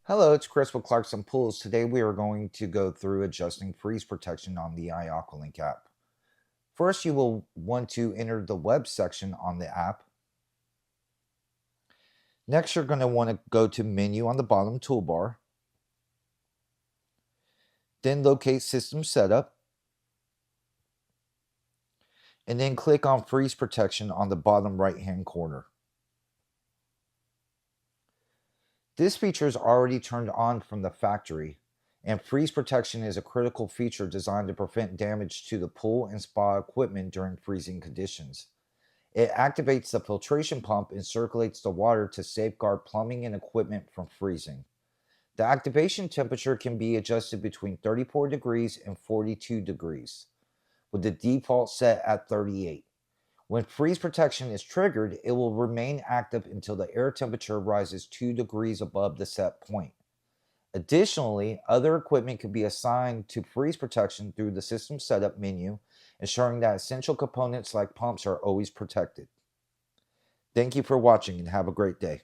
Hello, it's Chris with Clarkson Pools. Today we are going to go through adjusting freeze protection on the iAquaLink app. First, you will want to enter the web section on the app. Next, you're going to want to go to Menu on the bottom toolbar. Then locate System Setup. And then click on Freeze Protection on the bottom right-hand corner. This feature is already turned on from the factory, and freeze protection is a critical feature designed to prevent damage to the pool and spa equipment during freezing conditions. It activates the filtration pump and circulates the water to safeguard plumbing and equipment from freezing. The activation temperature can be adjusted between 34 degrees and 42 degrees, with the default set at 38. When freeze protection is triggered, it will remain active until the air temperature rises 2 degrees above the set point. Additionally, other equipment can be assigned to freeze protection through the System Setup menu, ensuring that essential components like pumps are always protected. Thank you for watching and have a great day.